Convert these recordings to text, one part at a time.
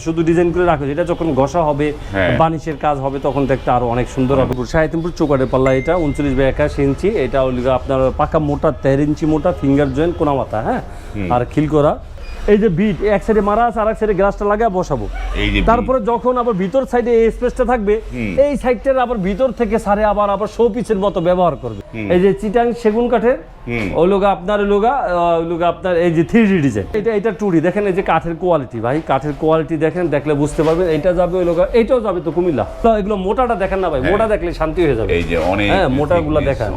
শুধু ডিজাইন করে রাখো, এটা যখন ঘষা হবে বানিশের কাজ হবে তখন দেখতে আরো অনেক সুন্দর হবে। 3.5 চৌকাঠের পাল্লা, এটা 39/81 ইঞ্চি, এটা আপনার পাকা মোটা 13 ইঞ্চি মোটা ফিঙ্গার জয়েন্ট কোনা মাথা, হ্যাঁ, আর খিল করা। এই যে বিট এক সাইডে মারা আছে, আর এক সাইডে গ্লাসটা লাগায় বসাবো। তারপরে যখন আবার ভিতর সাইডে এই স্পেসটা থাকবে, এই সাইডটার আবার ভিতর থেকে সারে আবার শো পিসের মতো ব্যবহার করবে। এই যে চিটাং সেগুন কাঠের ওই লোগা আপনার আপনার এই যে 3D ডিজাইন, এটা 2D দেখেন। এই যে কাঠের কোয়ালিটি, ভাই কাঠের কোয়ালিটি দেখেন, দেখলে বুঝতে পারবেন। এটা যাবে ওই লোগা, এইটাও যাবে তো কুমিল্লা। এগুলো মোটাটা দেখেন না ভাই, মোটা দেখলে শান্তি হয়ে যাবে। এই যে অনেক হ্যাঁ, মোটাগুলো দেখেন,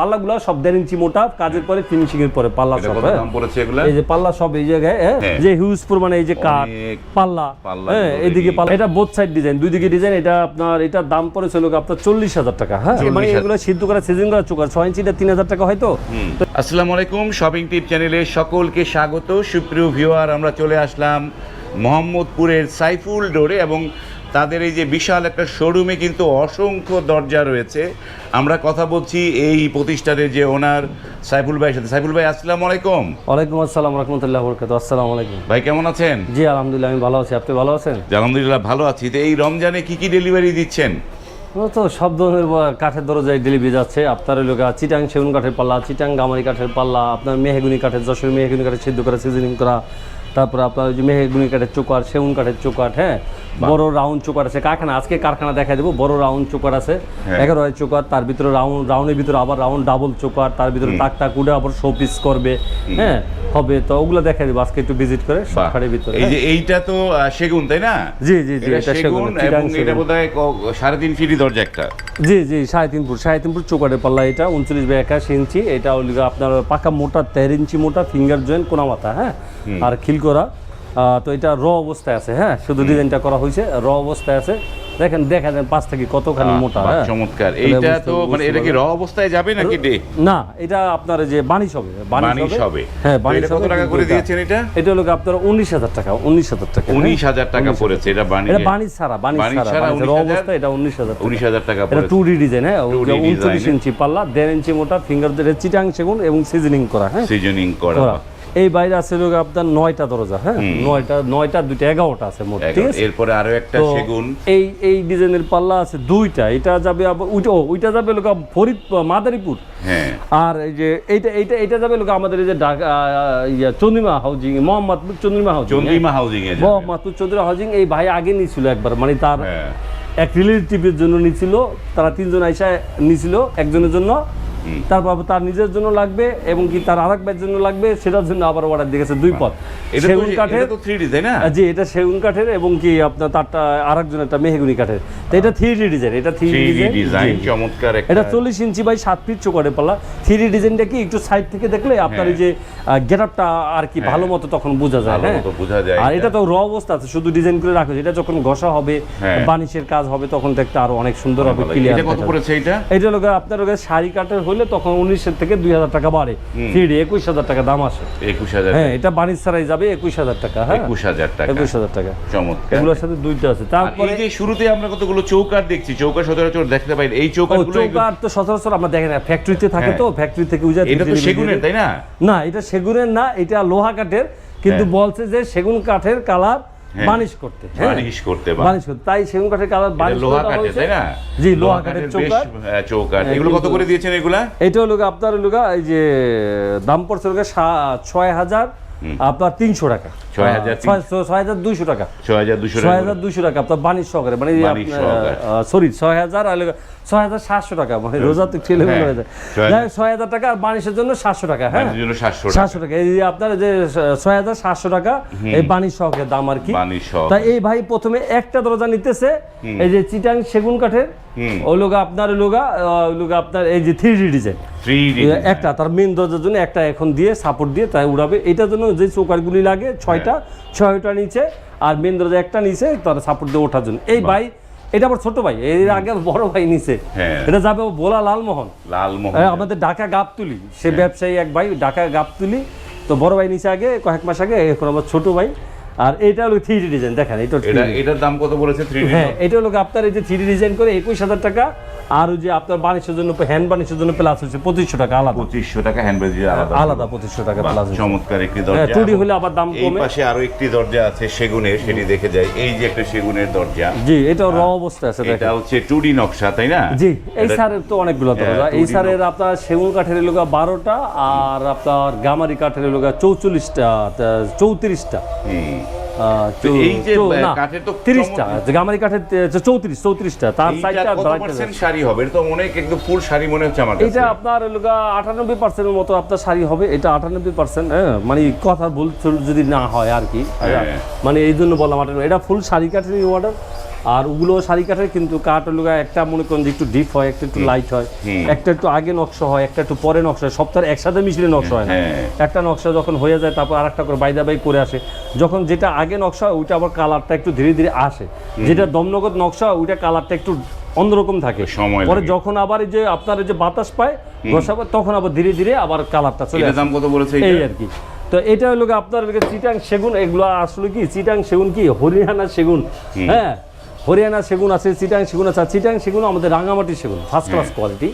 পাল্লাগুলো সব 1.5 ইঞ্চি মোটা, কাজের পরে ফিনিশিং এর পরে পাল্লা সব। এই যে পাল্লা সব এই জায়গায়, যে হিউজ পরিমাণে এই যে কাঠ পাল্লা, হ্যাঁ, এইদিকে পাল্লা, এটা বোথ সাইড ডিজাইন, দুই দিকে ডিজাইন। এটা আপনার এটার দাম পড়েছে লোক আপনার 40,000 টাকা। হ্যাঁ, মানে এগুলো সিদ্ধ করা সিজন করা চোকার 6 ইঞ্চিটা 3,000 টাকা হয়তো। আসসালামু আলাইকুম, শপিং টিপ চ্যানেলে সকলকে স্বাগত। সুপ্রিয় ভিউয়ার, আমরা চলে আসলাম মোহাম্মদপুরের সাইফুল ডোরে এবং তাদের এই যে বিশাল একটা শোরুমে কিন্তু অসংখ্য দরজা রয়েছে। আমরা কথা বলছি এই প্রতিষ্ঠানের যে ওনার সাইফুল ভাইয়ের সাথে। সাইফুল ভাই, আসসালামু আলাইকুম। ওয়ালাইকুম আসসালাম রাহমাতুল্লাহি ওয়া বারাকাতুহু। আসসালামু আলাইকুম ভাই, কেমন আছেন? জি আলহামদুলিল্লাহ, আমি ভালো আছি, আপনি ভালো আছেন? আলহামদুলিল্লাহ ভালো আছি। তো এই রমজানে কি কি ডেলিভারি দিচ্ছেন? তো সব ধরনের কাঠের দরজায় ডেলিভারি যাচ্ছে। আপনার লোক চিটাং সেগুন কাঠের পাল্লা, চিটাং গামারি কাঠের পাল্লা, আপনার মেহগুনি কাঠের, যশোর মেহগুনি কাঠের সিদ্ধ করা সিজনিং করা, তারপরে আপনার ওই যে মেহগুনি কাঠের চোকার, সেগুন কাঠের চোকার, হ্যাঁ, বড় রাউন্ড চোকার আছে। কারখানা আজকে কারখানা দেখা দেবো, বড় রাউন্ড চোকার আছে 11 চোকার, তার ভিতরে রাউন্ডের ভিতরে আবার রাউন্ড ডাবল চোকার, তার ভিতরে টাক উঠে আবার শো পিস করবে, হ্যাঁ, হবে। তো ওগুলো দেখা দেবো আজকে একটু ভিজিট করে সকালের ভিতরে। এই যে এইটা তো সেগুন, তাই না? জি জি জি, এটা সেগুন এবং এটা বোধহয় 3.5 ফিট দরজা একটা। জি জি, 3.5 ফুট চৌকাঠের পাল্লা, এটা 39/81 ইঞ্চি, এটা আপনার পাকা মোটা 13 ইঞ্চি মোটা ফিঙ্গার জয়েন্ট কোনা মাথা, হ্যাঁ, আর খিল করা। তো এটা র অবস্থায় আছে, হ্যাঁ, শুধু ডিজাইনটা করা হয়েছে, র অবস্থায় আছে। দেখেন দেখা যায় পাঁচ থেকে কতখানি মোটা। হ্যাঁ, চমৎকার। এইটা তো মানে এটা কি র অবস্থায় যাবে নাকি ডে? না, এটা আপনার যে বানিশ হবে, বানিশ হবে। হ্যাঁ, বানিশ হবে। কত টাকা করে দিয়েছেন এটা? এটা হলো আপনার 19,000 টাকা। 19,000 টাকা 19,000 টাকা পড়েছে। এটা বানিশ, এটা বানিশ ছাড়া, বানিশ ছাড়া র অবস্থা এটা 19,000 টাকা পড়েছে। এটা 2D ডিজাইন, হ্যাঁ, 39 ইঞ্চি পাল্লা, 1.5 ইঞ্চি মোটা ফিঙ্গার দিয়ে চিটাং সেগুন এবং সিজনিং করা, হ্যাঁ, সিজনিং করা। এই বাইরে আছে লোক আপনার 9টা দরজা, হ্যাঁ, 9টা 2টা 11টা আছে মোট, ঠিক আছে। এরপরে আরো একটা সেগুন, এই ডিজাইনের পাল্লা আছে 2টা। এটা যাবে আবার ওইটা যাবে লোক ফরিদ মাদারীপুর, হ্যাঁ, আর এই যে এইটা যাবে লোক আমাদের এই যে Chandrima housing, Mohammadpur Chandrima housing, Mohammadpur Chandrima housing. এই ভাই আগে নিয়েছিল একবার, মানে তার এক রিলেটিভের জন্য নিয়েছিল, তারা 3জন আইসা নিয়েছিল একজনের জন্য, তারপর তার নিজের জন্য লাগবে এবং কি তার আরেক ভাইয়ের জন্য লাগবে, সেটার জন্য আবার অর্ডার দিয়েছে 2 পদ সেগুন কাঠের। এটা তো 3D, তাই না? জি, এটা সেগুন কাঠের এবং কি আপনার তারটা আরেকজন একটা মেহগুনি কাঠের। তো এটা 3D ডিজাইন, এটা 3D ডিজাইন চমৎকার একটা। এটা 40 ইঞ্চি বাই 7 ফিট চৌকাঠের পাল্লা। 3D ডিজাইনটা কি একটু সাইড থেকে দেখলে আপনার এই যে গেটআপটা আর কি ভালো মতো তখন বোঝা যায়, হ্যাঁ, আর এটা তো র অবস্থা আছে, শুধু ডিজাইন করে রাখো। এটা যখন ঘষা হবে বানিশের কাজ হবে তখন দেখতে আরো অনেক সুন্দর হবে, ক্লিয়ার। এটা কত পড়েছে এটা? এটা লোক আপনার শাড়ি কাঠের হলে তখন 19,000 থেকে 2,000 টাকা বাড়ে। 3D 21,000 টাকা দাম আসে। 21,000, হ্যাঁ, এটা বানিশ ছাড়াই যাবে 21,000 টাকা। হ্যাঁ, 21,000 টাকা। চমৎকার। এগুলোর সাথে 2টা আছে। তারপরে এই যে শুরুতে আমরা কতগুলো চৌকাঠ দেখছি, চৌকাঠ সচরাচর দেখতে পাই। এই চৌকাঠগুলো তো সচরাচর আমরা দেখেন না, ফ্যাক্টরিতে থাকে, তো ফ্যাক্টরি থেকে উজা। এটা তো সেগুনের, তাই না? না, এটা সেগুনের না, এটা লোহা কাঠের, কিন্তু বলছে যে সেগুন কাঠের কালার বানিশ করতে, তাই সেগুন কাঠের কালার বানিশ লোহা কাঠের, তাই না? জি, লোহা কাঠের চৌকাঠ। এগুলো কত করে দিয়েছেন এগুলা? এটা হলো আপনার এই যে দাম পড়ছে 6,000 আপনার 300 টাকা, 6,200 টাকা, 6,200 টাকা আপনার বানিশ সহকারে, মানে সরি 6,000 আর 6,700 টাকা, মানে রোজা তো ছেলে হয়ে যায়। 6,000 টাকা আর বানিশের জন্য 700 টাকা, হ্যাঁ, 700 টাকা। এই যে আপনার যে 6,700 টাকা এই বানিশ সহকারে দাম আর কি। তাই এই ভাই প্রথমে একটা দরজা নিতেছে এই যে চিটাং সেগুন কাঠের, ওই লোক আপনার আপনার এই যে 3D ডিজাইন একটা, তার মেন দরজার জন্য একটা এখন দিয়ে সাপোর্ট দিয়ে তাই উড়াবে। এটার জন্য যে চৌকাঠগুলি লাগে 6টা নিচে, আর মেন দরজা একটা নিচে তার সাপোর্ট দিয়ে ওঠার জন্য। এই ভাই এটা আবার ছোট ভাই, এর আগে বড় ভাই নিচে, এটা যাবে ভোলা লালমোহন, আমাদের ঢাকা গাবতুলি, সে ব্যবসায়ী এক ভাই, ঢাকা গাবতুলি। তো বড় ভাই নিচে আগে কয়েক মাস আগে, এখন আমার ছোট ভাই আর এটা হলো 3D ডিজাইন, দেখেন এটার দাম কত বলেছে 3D? হ্যাঁ, এটা হলো আপনার এই যে 3D ডিজাইন করে 21000 টাকা, আর ওই যে আপনার বানিশের জন্য হ্যান্ড বানিশের জন্য প্লাস হচ্ছে 2500 টাকা আলাদা। 2500 টাকা হ্যান্ড বানিশ আলাদা 2500 টাকা প্লাস। চমৎকার একটি দরজা। 2D হলে আবার দাম কমে। এই পাশে আরো একটি দরজা আছে সেগুনের, সেটি দেখে যাই। এই যে একটা সেগুনের দরজা, জি এটা র অবস্থা আছে দেখেন। এটা হচ্ছে 2D নকশা, তাই না? জি, এই সারের তো অনেকগুলো দরজা। এই সারের আপনার সেগুন কাঠের লোগা 12টা, আর আপনার গামারি কাঠের লোগা 34টা 34টা। এই যে কাঠের তো 30টা, গামারি কাঠের 34টা, তার সাইডটা কত পার্সেন্ট শাড়ি হবে? এটা তো অনেক একদম ফুল শাড়ি মনে হচ্ছে আমার কাছে। এটা আপনার লোগা 98% এর মতো আপনার শাড়ি হবে। এটা 98%, হ্যাঁ, মানে কথা ভুল যদি না হয় আর কি, মানে এই জন্য বললাম এটা ফুল শাড়ি কাঠের অর্ডার। আর ওগুলো শাড়ি কাঠের, কিন্তু কাঠ লোগা একটা মনে করেন যে একটু ডিপ হয়, একটা একটু লাইট হয়, একটা একটু আগে নকশা হয়, একটা একটু পরে নকশা হয়, সপ্তাহে একসাথে মিশিয়ে নকশা হয় না। একটা নকশা যখন হয়ে যায় তারপর আরেকটা করে বাইদা বাই করে আসে। যখন যেটা আগে নকশা হয় ওইটা আবার কালারটা একটু ধীরে ধীরে আসে, যেটা দমনগত নকশা ওইটা কালারটা একটু অন্যরকম থাকে। পরে যখন আবার এই যে আপনার যে বাতাস পায় ঘষাবার, তখন আবার ধীরে ধীরে আবার কালারটা চলে আসে। দাম কত বলেছে এই আর কি। তো এটা হলো আপনার চিটাং সেগুন। এগুলো আসলে কি চিটাং সেগুন কি হরিয়ানা সেগুন, হ্যাঁ, হরিয়ানা সেগুন আছে, চিটাং সেগুন আছে। চিটাং সেগুন আমাদের রাঙামাটির সেগুন, ফার্স্ট ক্লাস কোয়ালিটি।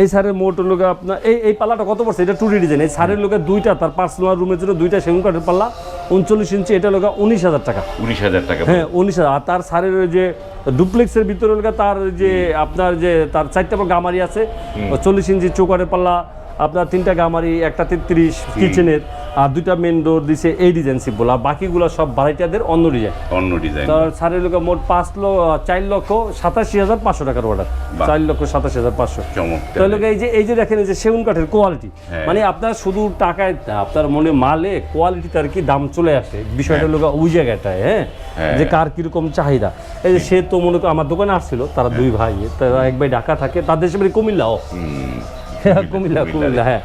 এই সারের মোট লোক আপনার এই পাল্লাটা কত পড়ছে? এটা 2D ডিজাইন। এই সারের লোকে দুইটা, তার পার্সোনাল রুমের জন্য দুইটা সেগুন কাঠের পাল্লা 39 ইঞ্চি, এটা লোক 19,000 টাকা। 19,000 টাকা, হ্যাঁ 19,000। আর তার সারের যে ডুপ্লেক্সের ভিতরে লোক তার যে আপনার যে তার 4টা গামারি আছে, 40 ইঞ্চি চৌকারের পাল্লা আপনার, 3টা গামারি, একটা 33 কিচেনের, আর 2টা মেন ডোর দিছে এই ডিজাইন সিম্পল। আর বাকিগুলো সব ভাড়াটিয়াদের অন্য ডিজাইন। তো সারের লোক মোট 4,87,500 টাকার অর্ডার, 4,87,500। তো লোক এই যে দেখেন, এই যে সেগুন কাঠের কোয়ালিটি, মানে আপনার শুধু টাকায় আপনার মনে মালে কোয়ালিটি তার কি দাম চলে আসে। বিষয়টা লোক ওই জায়গাটায়, হ্যাঁ, যে কার কিরকম চাহিদা। এই যে সে তো মনে করেন আমার দোকানে আসছিল, তারা দুই ভাই, তারা এক ভাই ঢাকা থাকে, তার দেশে বাড়ি কুমিল্লাও। কুমিল্লা, হ্যাঁ।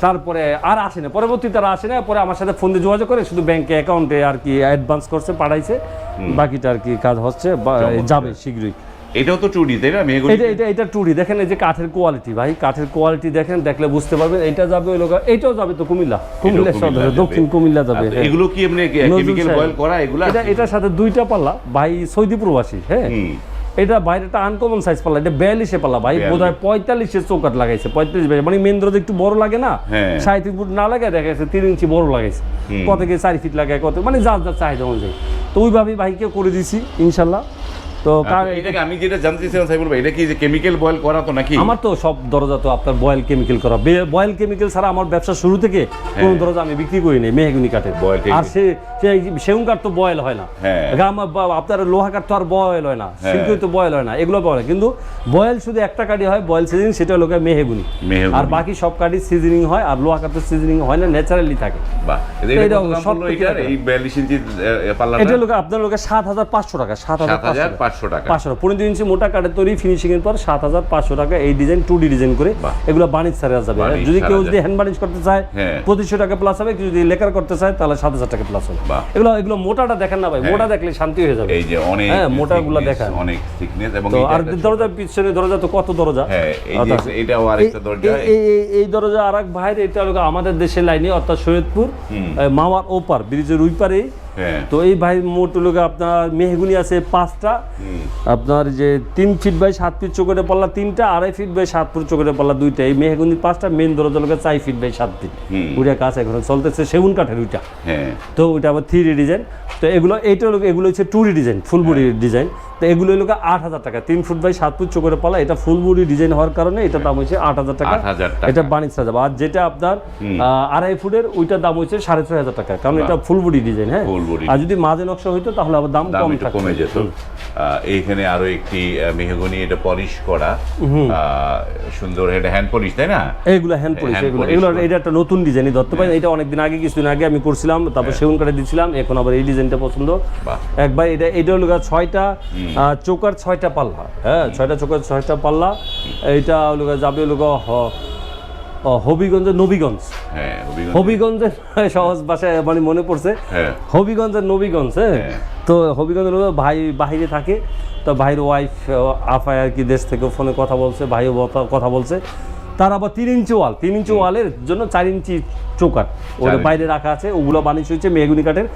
তারপরে আর আসে না, পরবর্তী তারা আসে না, পরে আমার সাথে ফোন দিয়ে যোগাযোগ করে, শুধু ব্যাংকে অ্যাকাউন্টে আর কি অ্যাডভান্স করছে, পাঠাইছে, বাকিটা আর কি কাজ হচ্ছে, যাবে শীঘ্রই। এটাও তো 2D, তাই না? এটা 2D। দেখেন এই যে কাঠের কোয়ালিটি, ভাই কাঠের কোয়ালিটি দেখেন, দেখলে বুঝতে পারবেন। এটা যাবে ওই লোক, এটাও যাবে তো কুমিল্লা দক্ষিণ কুমিল্লা যাবে। এগুলো কি এমনি কেমিক্যাল বয়েল করা? এগুলো এটার সাথে 2টা পাল্লা, ভাই সৌদি প্রবাসী, হ্যাঁ। এটা বাইরেটা আনকমন সাইজ পাল্লা, এটা 42 পাল্লা, ভাই বোধহয় 45 চৌকাট লাগাইছে, 45, মানে মেন দরজা একটু বড় লাগে না, 37 ফুট না লাগে, দেখা যাচ্ছে 3 ইঞ্চি বড় লাগাইছে, কত থেকে 4 ফিট লাগায়, কত মানে যার চাহিদা অনুযায়ী। তো ওইভাবেই ভাইকে করে দিছি ইনশাল্লাহ। তো আমি যেটা জানতে চাইছিলাম সাইফুল ভাই, এটা কি যে কেমিক্যাল বয়েল করা তো নাকি? আমার তো সব দরজা তো আপনার বয়েল কেমিক্যাল করা। বয়েল কেমিক্যাল ছাড়া আমার ব্যবসা শুরু থেকে কোন দরজা আমি বিক্রি করি নাই মেহগনি কাঠের। আর সেগুন কাঠ তো বয়েল হয় না, আপনার লোহা কাঠ তো আর বয়েল হয় না, শিল্পী তো বয়েল হয় না, এগুলো বয়েল। কিন্তু বয়েল শুধু একটা কাঠই হয় বয়েল সিজনিং, সেটা লোক মেহগনি। আর বাকি সব কাঠই সিজনিং হয়, আর লোহা কাঠ তো সিজনিং হয় না, ন্যাচারালি থাকে। এটা লোক আপনার লোকের 7,500 টাকা, 7,500 টাকা। 5.5 ইঞ্চি মোটা কাঠের তৈরি, ফিনিশিং এর পর 7,500 টাকা। এই ডিজাইন 2D ডিজাইন করে, এগুলো বানিশ ছাড়া যাবে। যদি কেউ যদি হ্যান্ড বানিশ করতে চায় 2,500 টাকা প্লাস হবে, যদি লেকার করতে চায় তাহলে 7,000 টাকা প্লাস হবে। এগুলো মোটাটা দেখেন না ভাই, মোটা দেখলে শান্তি হয়ে যাবে। এই যে অনেক মোটাগুলো দেখেন, অনেক থিকনেস। এবং আর দরজা পিছনে দরজা তো কত দরজা, এটাও আরেকটা দরজা। এই দরজা আরেক ভাইয়ের, এটা হলো আমাদের দেশের লাইনে, অর্থাৎ সৈয়দপুর মাওয়ার ওপার ব্রিজের ওই পারে। তো এই ভাই মোট লোক আপনার মেহগুনি আছে 5টা, আপনার যে 3 ফিট বাই 7 ফিট চৌকাঠের পাল্লা 3টা, 2.5 ফিট বাই 7 ফুট চৌকাঠের পাল্লা 2টা। এই মেহগুনি 5টা, মেন দরজা লোক 4 ফিট বাই 7 ফিট। ওইটা কাজ এখন চলতেছে সেগুন কাঠের ওইটা। তো ওইটা আবার 3D ডিজাইন। তো এগুলো এগুলো হচ্ছে 2D design, full body design. তো এগুলো লোক 8,000 টাকা, 3 ফুট বাই 7 ফুট চৌকাঠের পাল্লা। এটা ফুল বডি ডিজাইন হওয়ার কারণে এটা দাম হচ্ছে 8,000 টাকা। এটা বানিশ ছাড়া যাবে। আর যেটা আপনার 2.5 ফুটের ওইটার দাম হচ্ছে 6,500 টাকা, কারণ এটা ফুল বডি ডিজাইন। হ্যাঁ, আর যদি মাঝে নকশা হইতো তাহলে আবার দাম কমে যেত। এইখানে আরো একটি মেহগনি, এটা পলিশ করা, সুন্দর, এটা হ্যান্ড পলিশ, তাই না? এইগুলো হ্যান্ড পলিশ, এগুলো এটা একটা নতুন ডিজাইনই ধরতে পারেন। এটা অনেকদিন আগে, কিছুদিন আগে আমি করছিলাম, তারপর সেগুন কাঠে দিয়েছিলাম, এখন আবার এই ডিজাইনটা পছন্দ একবার। এটা হলো 6টা চৌকার 6টা পাল্লা, হ্যাঁ, 6টা চৌকার 6টা পাল্লা। এইটা হলো যাবে হলো হবিগঞ্জের নবীগঞ্জ, হবিগঞ্জের সহজ ভাষায় মানে মনে পড়ছে, হবিগঞ্জের নবীগঞ্জ। হ্যাঁ, তো হবিগঞ্জের ভাই বাহিরে থাকে, তো ভাইয়ের ওয়াইফ আফায় আর কি দেশ থেকে ফোনে কথা বলছে, ভাইও কথা বলছে। তার আবার 3 ইঞ্চি ওয়াল, 3 ইঞ্চি ওয়ালের জন্য 4 ইঞ্চি চৌকাঠ ওটা বাইরে রাখা আছে, ওগুলো বানিশ হয়েছে মেহগুনি কাঠের।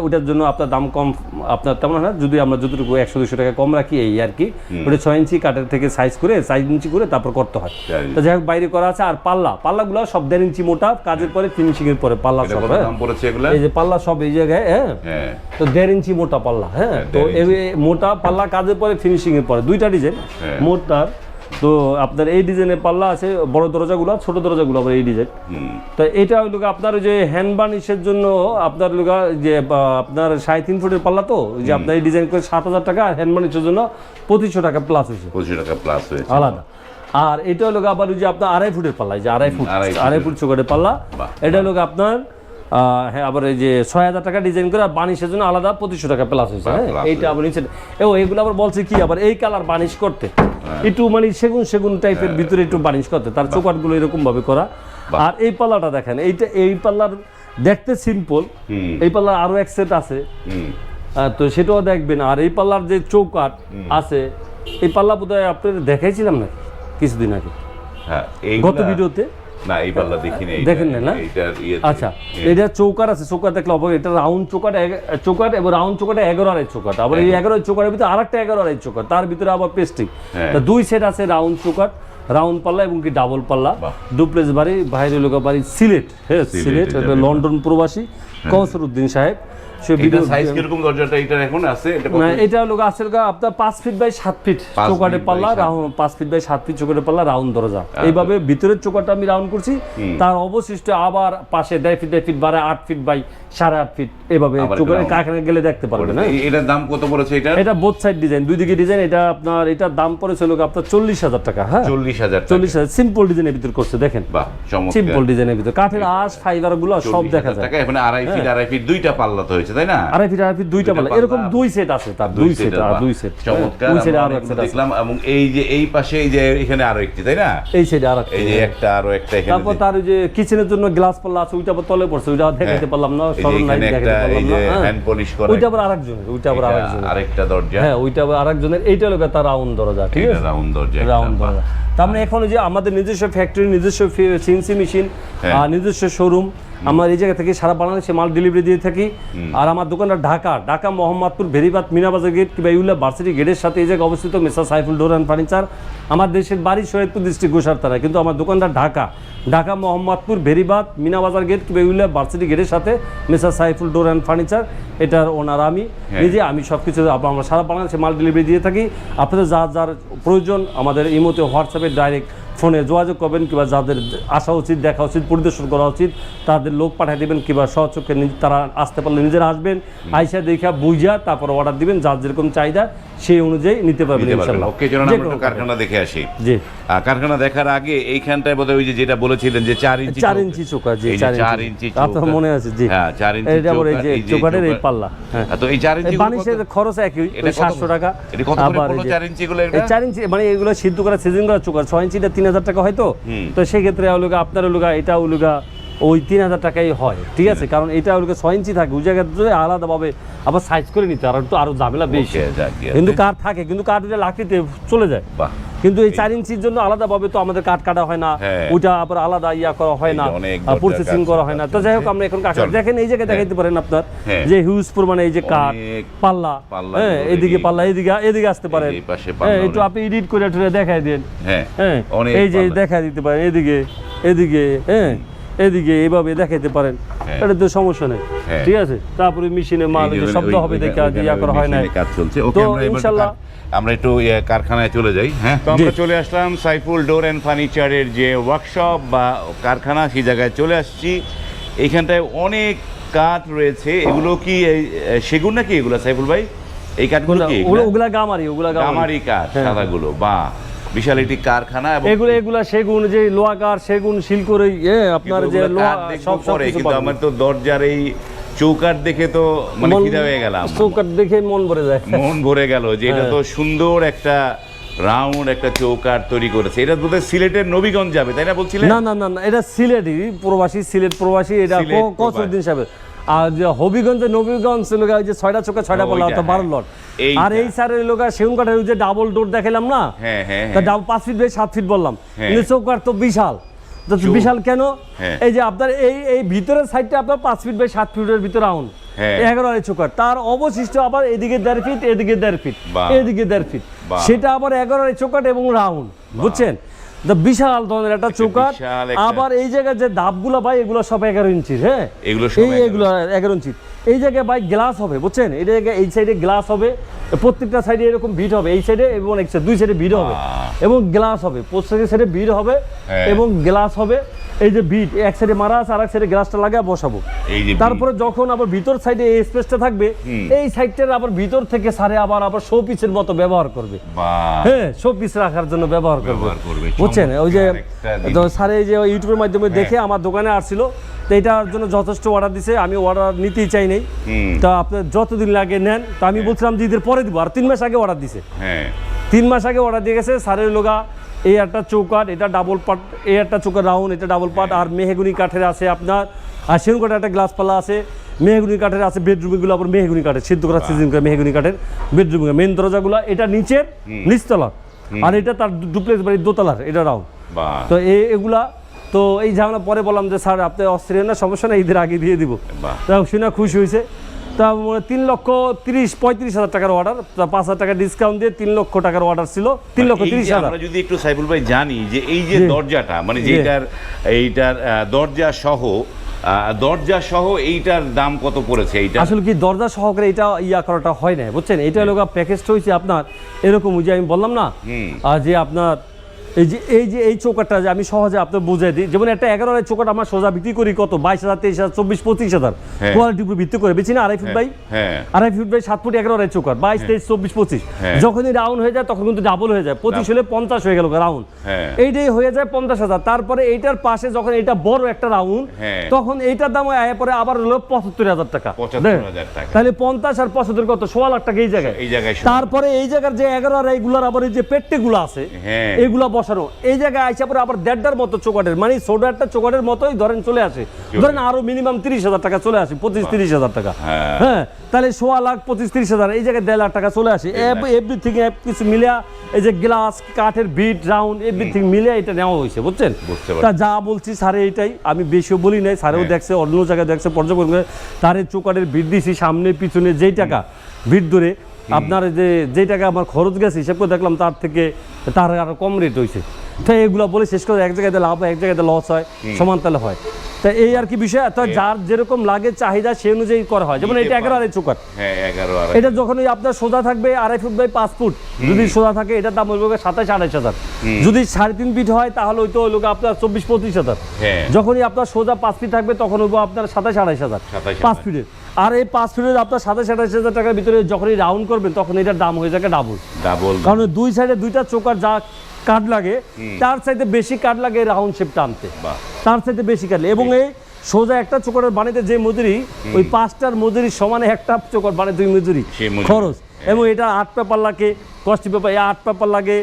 ওটার জন্য আপনার দাম কম, আপনার তেমন না, যদি আমরা যতটুকু 100-200 টাকা কম রাখি এই আর কি। ওটা 6 ইঞ্চি কাঠের থেকে সাইজ করে 4 ইঞ্চি করে তারপর করতে হয়। তো যাই হোক বাইরে করা আছে। আর পাল্লাগুলো সব 1.5 ইঞ্চি মোটা, কাজের পরে ফিনিশিং এর পরে পাল্লা সব, এই যে পাল্লা সব এই জায়গায়, হ্যাঁ তো 1.5 ইঞ্চি মোটা পাল্লা, হ্যাঁ তো এই মোটা পাল্লা কাজের পরে ফিনিশিং এর পরে 2টা ডিজাইন মোটার। তো আপনার এই ডিজাইনের পাল্লা আছে, বড় দরজাগুলো, ছোট দরজাগুলো আবার এই ডিজাইন। তো এটা হলো আপনার ওই যে হ্যান্ড বার্নিশের জন্য আপনার লোক যে আপনার 3.5 ফুটের পাল্লা, তো যে আপনার এই ডিজাইন করে 7,000 টাকা, হ্যান্ড বার্নিশের জন্য 2500 টাকা প্লাস হয়েছে, 2500 টাকা প্লাস হয়েছে আলাদা। আর এটা হলো আবার ওই যে আপনার 2.5 ফুটের পাল্লা, এই যে 2.5 ফুট চৌকাঠের পাল্লা, এটা হলো আপনার হ্যাঁ আবার এই যে 6,000 টাকা ডিজাইন করে, আর বানিশের জন্য আলাদা 2500 টাকা প্লাস হয়েছে। হ্যাঁ এইটা আবার নিচে এগুলো আবার বলছে কি আবার এই কালার বানিশ করতে একটু মানে সেগুন টাইপের ভিতরে একটু বানিশ করতে, তার চৌকাঠগুলো এরকম ভাবে করা। আর এই পাল্লাটা দেখেন, এই পাল্লার দেখতে সিম্পল, এই পাল্লার আরো এক সেট আছে, তো সেটাও দেখবেন। আর এই পাল্লার যে চৌকাঠ আছে, এই পাল্লা বোধহয় আপনাদের দেখাইছিলাম না কিছুদিন আগে গত ভিডিওতে। না এই পাল্লা দেখিনি, দেখেন না? আচ্ছা, এটা চৌকাঠ আছে, চৌকাঠ দেখলে অবাক, এটা রাউন্ড চৌকাঠ এবং রাউন্ড চৌকাঠে 11.5 চৌকাঠ, আবার এই 11 চৌকাঠের ভিতরে আরেকটা 11.5 চৌকাঠ, তার ভিতরে আবার পেস্টিং। দুই সেট আছে, রাউন্ড চৌকাঠ, রাউন্ড পাল্লা এবং কি ডাবল পাল্লা। ডুপ্লেস বাড়ি, বাইরে লোক বাড়ি সিলেট, হ্যাঁ সিলেট, লন্ডন প্রবাসী কৌসর উদ্দিন সাহেব। এটা লোক আছে আপনার 5 ফিট বাই 7 ফিট চৌকাঠের পাল্লা, 5 ফিট বাই 7 ফিট চৌকাঠের পাল্লা, রাউন্ড দরজা। এইভাবে ভিতরের চৌকাঠটা আমি রাউন্ড করছি, তার অবশিষ্ট আবার পাশে 1.5 ফিট বাড়ায় 8 ফিট বাই 8.5 ফিট, এভাবে চৌকাঠে কারখানা গেলে দেখতে পারবেন। এটার দাম কত পড়েছে? এটা বোথ সাইড ডিজাইন, দুই দিকে ডিজাইন। এটা আপনার এটার দাম পড়েছে লোক আপনার 40,000 টাকা। হ্যাঁ 40,000 সিম্পল ডিজাইনের ভিতর করছে, দেখেন সিম্পল ডিজাইনের ভিতর কাঠের আঁশ ফাইবার গুলো সব দেখা যায়। এখন 2.5 ফিট দুইটা পাল্লা তো হয়েছে, তাই না? 2.5 ফিট দুইটা পাল্লা, এরকম দুই সেট আছে, তার দুই সেট চমৎকার। আরো একটা দেখলাম, এবং এই যে এই পাশে এই যে এখানে আরো একটি, তাই না? এই সাইডে আরেকটা, এই যে একটা আরো একটা এখানে। তারপর তার ওই যে কিচেনের জন্য গ্লাস পাল্লা আছে, ওইটা আবার তলে পড়ছে, ওইটা দেখাইতে পারলাম না, সরল নাই দেখাইতে পারলাম না। হ্যান্ড পলিশ করা, ওইটা আবার আরেকজনের, আরেকটা দরজা, হ্যাঁ ওইটা আবার আরেকজনের। এইটা হলো তার রাউন্ড দরজা, ঠিক আছে, রাউন্ড দরজা। তার মানে এখন যে আমাদের নিজস্ব ফ্যাক্টরি, নিজস্ব সিএনসি মেশিন, নিজস্ব শোরুম, আমরা এই জায়গা থেকে সারা বাংলাদেশে মাল ডেলিভারি দিয়ে থাকি। আর আমার দোকানটা ঢাকা মোহাম্মদপুর ভেরিবাদ মিনাবাজার গেট কিংবা ইউলা ভার্সিটি গেটের সাথে এই জায়গায় অবস্থিত মেসার সাইফুল ডোর অ্যান্ড ফার্নিচার। আমার দেশের বাড়ি শহীদপুর ডিস্ট্রিক্ট গোসারতারা, কিন্তু আমার দোকানটা ঢাকা মোহাম্মদপুর ভেরিবাদ মিনাবাজার গেট কিংবা ইউলা ভার্সিটি গেটের সাথে মেসার সাইফুল ডোর অ্যান্ড ফার্নিচার। এটার ওনার আমি নিজে, আমি সব কিছু আমরা সারা বাংলাদেশে মাল ডেলিভারি দিয়ে থাকি। আপনাদের যার প্রয়োজন আমাদের ইমোতে হোয়াটসঅ্যাপে ডাইরেক্ট ফোনে যোগাযোগ করবেন, কিংবা যাদের আসা উচিত, দেখা উচিত, পরিদর্শন করা উচিত, তাদের লোক পাঠিয়ে দেবেন, কিংবা সহচক্ষে তারা আসতে পারলে নিজেরা আসবেন, আইসা দেখা বুঝা তারপর অর্ডার দিবেন, যার যেরকম চাহিদা সেই অনুযায়ী নিতে পারবেন ইনশাআল্লাহ। ওকে, চলুন আমরা কারখানা দেখে আসি। জি, কারখানা দেখার আগে এইখানটায় বোধহয় ওই যে যেটা বলেছিলেন যে 4 ইঞ্চি চৌকাঠ, জি 4 ইঞ্চি আপনার মনে আছে? জি হ্যাঁ 4 ইঞ্চি এটা বলে যে চৌকাঠের এই পাল্লা। হ্যাঁ, তো এই 4 ইঞ্চি বানিশের খরচ একই, 700 টাকা। এটা কত করে পড়লো 4 ইঞ্চি গুলো? এটা 4 ইঞ্চি মানে এগুলো সিদ্ধ করা সিজন করা চৌকাঠ, 6 ইঞ্চিটা 3,000 টাকা হয়তো। তো সেই ক্ষেত্রে আপনার এটা ওই 3,000 টাকাই হয়, ঠিক আছে, কারণ এটা 6 ইঞ্চি থাকে, ওই জায়গায় আলাদাভাবে আবার সাইজ করে নিতে আরো ঝামেলা বেশি। কিন্তু কাঠ থাকে, কিন্তু কাঠ ওটা লাকড়িতে চলে যায়, কিন্তু এই 4 ইঞ্চির জন্য আলাদাভাবে তো আমাদের কাঠ কাটা হয় না, ওইটা আবার আলাদা করা হয় না, প্রসেসিং করা হয় না। তো যাই হোক, আমরা এখন দেখেন এই জায়গায় দেখাইতে পারেন আপনার যে হিউজ পরিমাণে এই যে কাঠ পাল্লা, হ্যাঁ এদিকে পাল্লা, এদিকে আসতে পারেন, হ্যাঁ একটু আপনি এডিট করে দেখাই দেন, হ্যাঁ এই যে দেখাই দিতে পারেন, এদিকে হ্যাঁ এদিকে এইভাবে দেখাইতে পারেন, এটা তো সমস্যা নেই, ঠিক আছে। তারপরে মেশিনে মাল শব্দ হবে দেখে করা হয় না, কাজ চলছে। ওকে, আমরা ইনশাআল্লাহ আমরা একটু কারখানায় চলে যাই। হ্যাঁ, তো আমরা চলে আসলাম সাইফুল ডোর অ্যান্ড ফার্নিচারের যে ওয়ার্কশপ বা কারখানা, সেই জায়গায় চলে আসছি। এইখানটায় অনেক কাঠ রয়েছে। এগুলো কি সেগুন নাকি এগুলো সাইফুল ভাই? এই কাঠগুলো কি? ওগুলা গামারি কাঠ, সাদাগুলো। বা বিশাল একটি কারখানা, এবং এগুলা সেগুন, যে লোহাকার সেগুন শিলকর, আপনার যে লোহা সব কিছু। কিন্তু আমার তো দরজার এই চৌকাঠ দেখে তো মানে ফিদা হয়ে গেলাম, চৌকাঠ দেখে মন ভরে গেল যে এটা তো সুন্দর একটা রাউন্ড একটা চৌকাঠ তৈরি করেছে। এটা বোধহয় সিলেটের নবীগঞ্জ যাবে, তাই না বলছিলেন? না, এটা সিলেট প্রবাসী, এটা কসরুদ্দিন সাহেব। আর যে হবিগঞ্জ নবীগঞ্জ লোক ওই যে 6টা চোখা 6টা পাল্লা তো 12 লট, আর এই সারের লোক সেগুন কাঠের ওই যে ডাবল ডোর দেখালাম না, তা 5 ফিট বাই 7 ফিট বললাম, কিন্তু চৌকাঠ তো বিশাল। বিশাল কেন? এই যে আপনার এই ভিতরের সাইডটা আপনার 5 ফিট বাই 7 ফিটের ভিতরে রাউন্ড 11 চৌকাঠ, তার অবশিষ্ট আবার এদিকে 1.5 ফিট, এদিকে 1.5 ফিট, এদিকে 1.5 ফিট, সেটা আবার 11 চৌকাঠ এবং রাউন্ড, বুঝছেন? বিশাল ধরনের একটা চৌকাঠ। আবার এই জায়গায় যে ধাপগুলো ভাই এগুলো সব 11 ইঞ্চির, হ্যাঁ এগুলো 11 ইঞ্চির। এই জায়গায় ভাই গ্লাস হবে, বুঝছেন? এই জায়গায় এই সাইডে গ্লাস হবে, প্রত্যেকটা সাইডে এরকম ভিট হবে, এই সাইডে এবং এক সাইডে, দুই সাইডে ভিট হবে এবং গ্লাস হবে, প্রত্যেকটা সাইডে ভিট হবে এবং গ্লাস হবে। এই যে বিট এক সাইডে মারা আছে, আর এক সাইডে গ্লাসটা লাগিয়ে বসাবো। তারপরে যখন আবার ভিতর সাইডে এই স্পেসটা থাকবে, এই সাইডটার আবার ভিতর থেকে সারে আবার শো পিসের মতো ব্যবহার করবে, হ্যাঁ শো পিস রাখার জন্য ব্যবহার করবে, বুঝছেন? ওই যে সারে এই যে ইউটিউবের মাধ্যমে দেখে আমার দোকানে আসছিল, তো এটার জন্য যথেষ্ট অর্ডার দিছে, আমি অর্ডার নিতেই চাই নাই। তা আপনার যতদিন লাগে নেন, তো আমি বলছিলাম যে ঈদের পরে দিব, আর 3 মাস আগে অর্ডার দিছে, 3 মাস আগে অর্ডার দিয়ে গেছে। সারের লোগা এই একটা চৌকাঠ, এটা ডাবল পার্ট, এই একটা চৌকাঠ রাউন্ড, এটা ডাবল পার্ট, আর মেহগুনি কাঠের আছে আপনার, আর সেগুন কাঠের একটা গ্লাস পাল্লা আছে, মেহগুনি কাঠের আছে বেডরুমগুলো, আবার মেহগুনি কাঠের সিদ্ধ করা সিজন করে মেহগুনি কাঠের বেডরুম, মেন দরজাগুলো এটা নিচের নিচতলা, আর এটা তার ডুপ্লেক্স বাড়ির দোতলার, এটা রাউন্ড। তো এগুলা তো এই ঝামেলা পরে বললাম যে স্যার আপনি অস্থির না, সমস্যা না, ঈদের আগে দিয়ে দিব। তা শুনে খুশি হয়েছে। তা 3,30,35,000 টাকার অর্ডার, 5,000 টাকা ডিসকাউন্ট দিয়ে 3 লক্ষ টাকার অর্ডার ছিল, 3,30,000। আমরা যদি একটু সাইফুল ভাই জানি যে এই যে দরজাটা, মানে এইটার দরজা সহ এইটার দাম কত পড়েছে? এইটা আসলে কি দরজা সহকারে এটা করাটা হয় না, বুঝছেন? এটা লোক প্যাকেজটা হয়েছে আপনার এরকম, যে আমি বললাম না যে আপনার এই চৌকাঠটা যে আমি সহজে আপনার বুঝাই দিই, যেমন একটা 11 চৌকাঠ আমার সোজা বিক্রি করি কত 22,000, 23,000, 24,000, 25,000 কোয়ালিটির উপর ভিত্তি করে বেশি না, 2.5 ফিট বাই 7 ফুট 11 চৌকাঠ 22, 23, 24, 25 যখনই রাউন্ড হয়ে যায় তখন কিন্তু ডাবল হয়ে যায়, 25 হলে 50 হয়ে গেল রাউন্ড, এইটাই হয়ে যায় 50,000। তারপরে এইটার পাশে যখন এটা বড় একটা রাউন্ড, তখন এইটার দাম আয় পরে আবার হলো 75,000 টাকা, তাহলে 50 আর 75 কত 16 লাখ টাকা এই জায়গায়। তারপরে এই জায়গার যে 11 এইগুলার আবার এই যে পেট্টেগুলো আছে এগুলা বসানো, এই জায়গায় আইসা পরে আবার 1.5টার মতো চৌকাঠের, মানে ছোটটা চৌকাঠের মতোই ধরেন চলে আসে, ধরেন আরো মিনিমাম 30,000 টাকা চলে আসে, 25-30,000 টাকা, হ্যাঁ তাহলে 16 লাখ 25-30,000, এই জায়গায় 1.5 লাখ টাকা চলে আসে। এভরিথিং কিছু মিলিয়া এই যে গ্লাস কাঠের বিট রাউন্ড এভরিথিং মিলিয়ে এটা নেওয়া হয়েছে, বুঝছেন? তা যা বলছি স্যারে এইটাই, আমি বেশিও বলি নাই, স্যারেও দেখছে, অন্য জায়গায় দেখছে, পর্যবেক্ষণ করে তারের চৌকাঠের বিট দিছি, সামনে পিছনে যেই টাকা বিট ধরে আপনার যে টাকা আমার খরচ গেছে হিসাব করে দেখলাম তার আরো কম রেট হয়েছে। তো এগুলো বলে শেষ করে এক জায়গাতে লাভ হয়, এক জায়গাতে লস হয়, সমান তালে হয়। তা এই আর কি বিষয়, তো যার যেরকম লাগে চাহিদা সেই অনুযায়ী করা হয়। যেমন এটা 11 চৌকাঠ, এটা যখন আপনার সোজা থাকবে 2.5 ফুট বাই 5 ফুট, যদি সোজা থাকে এটার দাম হইবে 27-28,000, যদি 3.5 ফিট হয় তাহলে ওই তো হইল আপনার 24-25,000, যখনই আপনার সোজা 5 ফিট থাকবে তখন হইব আপনার 27-28,000 5 ফিটের। আর এই 5 ফিটের আপনার 27-28,000 টাকার ভিতরে যখনই রাউন্ড করবেন তখন এটার দাম হয়ে যাবে ডাবল, কারণ দুই সাইডে দুইটা চৌকাঠ যা কাঠ লাগে তার চাইতে বেশি কাঠ লাগে রাউন্ড শেপ টানতে, তার চাইতে বেশি কাঠ। এবং এই সোজা একটা চৌকাঠের বানাইতে যে মজুরি, ওই 5টার মজুরি সমানে একটা চৌকাঠ বানাইতে 2 মজুরি খরচ। এবং এটা 8 পেপার লাগে, কস্টি পেপার 8 পেপার লাগে,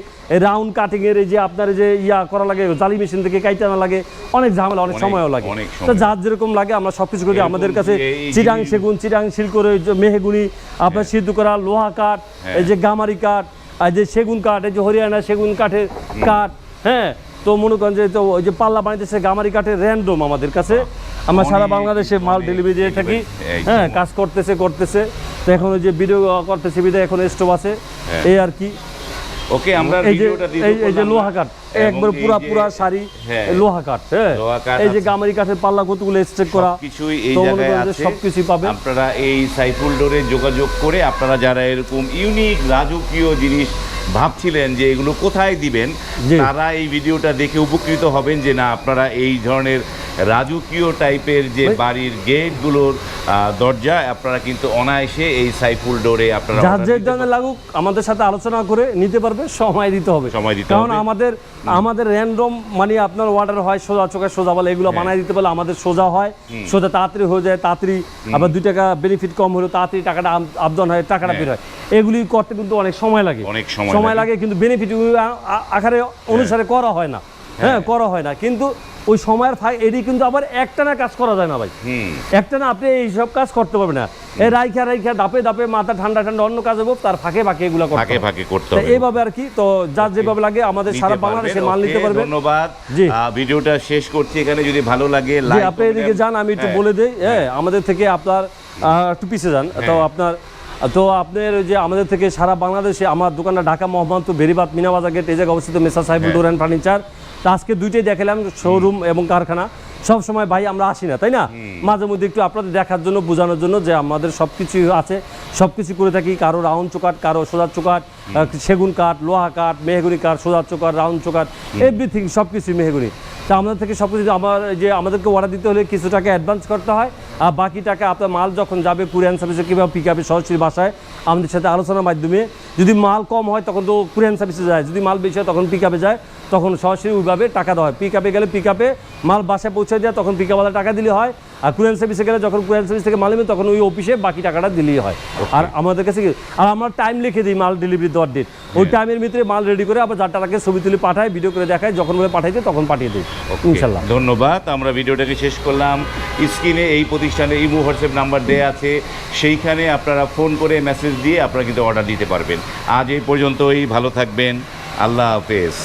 রাউন্ড কাটিং এর এই যে আপনার যে করা লাগে, জালি মেশিন থেকে কাইটানা লাগে, অনেক ঝামেলা, অনেক সময়ও লাগে। তো যার যেরকম লাগে আমরা সবকিছু করি। আমাদের কাছে চিটাং সেগুন, চিটাং শিলকরে, মেহগুনি, আপনার সিদ্ধ করা লোহা কাঠ, এই যে গামারি কাঠ, আর যে সেগুন কাঠ, এই যে হরিয়ানা সেগুন কাঠের কাঠ, হ্যাঁ। তো মনে করেন যে তো ওই যে পাল্লা বানাইতেছে গামারি কাঠের র্যান্ডম আমাদের কাছে, আমরা সারা বাংলাদেশে মাল ডেলিভারি দিয়ে থাকি, হ্যাঁ কাজ করতেছে। তো এখন ওই যে ভিডিও করতেছে, ভিডিও এখন স্টপ আছে, এই আর কি। ওকে, আমরা ভিডিওটা দিয়ে এই যে লোহা কাঠ একবার পুরা সারি লোহা কাঠ, হ্যাঁ এই যে গামারি কাঠের পাল্লা কতগুলো স্ট্রেক করা কিছুই এই জায়গায় আছে, সবকিছু পাবেন আপনারা। এই সাইফুল ডোরে যোগাযোগ করে আপনারা যারা এরকম ইউনিক রাজকীয় জিনিস ভাবছিলেন যে এগুলো কোথায় দিবেন, তারা এই ভিডিওটা দেখে উপকৃত হবেন যে না আপনারা এই ধরনের রাজকীয় টাইপের যে বাড়ির গেটগুলোর দরজা আপনারা কিন্তু অনায়াসে এই সাইফুল ডোরে আপনারা যার যে ধরনের লাগুক আমাদের সাথে আলোচনা করে নিতে পারবে। সময় দিতে হবে, কারণ আমাদের র্যান্ডম মানে আপনার অর্ডার হয় সোজা চোখে সোজা বলে, এগুলো বানাই দিতে পারলে আমাদের সোজা হয়, সোজা তাড়াতাড়ি হয়ে যায়, তাড়াতাড়ি আবার 2 টাকা বেনিফিট কম হলো তাড়াতাড়ি টাকাটা আবদান হয়, টাকাটা বের হয়। এগুলি করতে কিন্তু অনেক সময় লাগে, কিন্তু বেনিফিট আকারে অনুসারে করা হয় না, হ্যাঁ করা হয় না, কিন্তু ওই সময়ের এটি কিন্তু আবার একটানা কাজ করা যায় না ভাই, একটানা আপনি এইসব কাজ করতে পারবেন না। এই রাইখা ধাপে ধাপে মাথা ঠান্ডা অন্য কাজ হবো, তার ফাঁকে এগুলো করতে হবে এইভাবে আর কি। তো যার যেভাবে লাগে আমাদের সারা বাংলাদেশে মাল নিতে পারবে। ধন্যবাদ, ভিডিওটা শেষ করছি এখানে। যদি ভালো লাগে আপনি এদিকে যান, আমি একটু বলে দেই। হ্যাঁ, আমাদের থেকে আপনার একটু পিছিয়ে যান। তো আপনার যে আমাদের থেকে সারা বাংলাদেশে আমার দোকানটা ঢাকা মোহাম্মদপুর বেরিবাদ মিনাবাজার গেট এই জায়গায় অবস্থিত মেসার সাইফুল ডোর অ্যান্ড ফার্নিচার। তো আজকে দুইটাই দেখালাম, শোরুম এবং কারখানা। সব সময় ভাই আমরা আসি না, তাই না? মাঝে মধ্যে একটু আপনাদের দেখার জন্য, বোঝানোর জন্য যে আমাদের সব কিছু আছে, সব কিছু করে থাকি। কারো রাউন্ড চোকাট, কারো সোজা চোকাট, সেগুন কাঠ, লোহা কাঠ, মেহগুনি কাঠ, সোজা চোকাট, রাউন্ড চোকাট, এভরিথিং সব কিছুই মেহগুনি। তা আমাদের থেকে সব কিছু আমাদেরকে অর্ডার দিতে হলে কিছু টাকা অ্যাডভান্স করতে হয়, আর বাকি টাকা আপনার মাল যখন যাবে কুরিয়ান সার্ভিসে কিংবা পিক আপে সরাসরি বাসায় আমাদের সাথে আলোচনার মাধ্যমে। যদি মাল কম হয় তখন তো কুরিয়ান সার্ভিসে যায়, যদি মাল বেশি হয় তখন পিক আপে যায়, তখন সরাসরি ওইভাবে টাকা দেওয়া হয়। পিক আপে গেলে পিক আপে মাল বাসায় পৌঁছে দেয়, তখন পিক আপওয়ালা টাকা দিলে হয়। আর কুরিয়ান সার্ভিসে গেলে যখন কুরিয়ান সার্ভিস থেকে মাল নেবে তখন ওই অফিসে বাকি টাকাটা দিলেই হয়। আর আমাদের কাছে আর আমরা টাইম লিখে দিই মাল ডেলিভারি দেওয়ার ডেট, ওই টাইমের ভিতরে মাল রেডি করে আবার যার টাকাকে ছবি তুলে পাঠায়, ভিডিও করে দেখায়, যখন বলে পাঠাইতে তখন পাঠিয়ে দিই ইনশাল্লাহ। ধন্যবাদ। আমরা ভিডিওটাকে শেষ করলাম। স্ক্রিনে এই প্রতিষ্ঠানে ইমো হোয়াটসঅ্যাপ নাম্বার দেওয়া আছে, সেইখানে আপনারা ফোন করে মেসেজ দিয়ে আপনারা কিন্তু অর্ডার দিতে পারবেন। আজ এই পর্যন্তই, ভালো থাকবেন, আল্লাহ হাফেজ।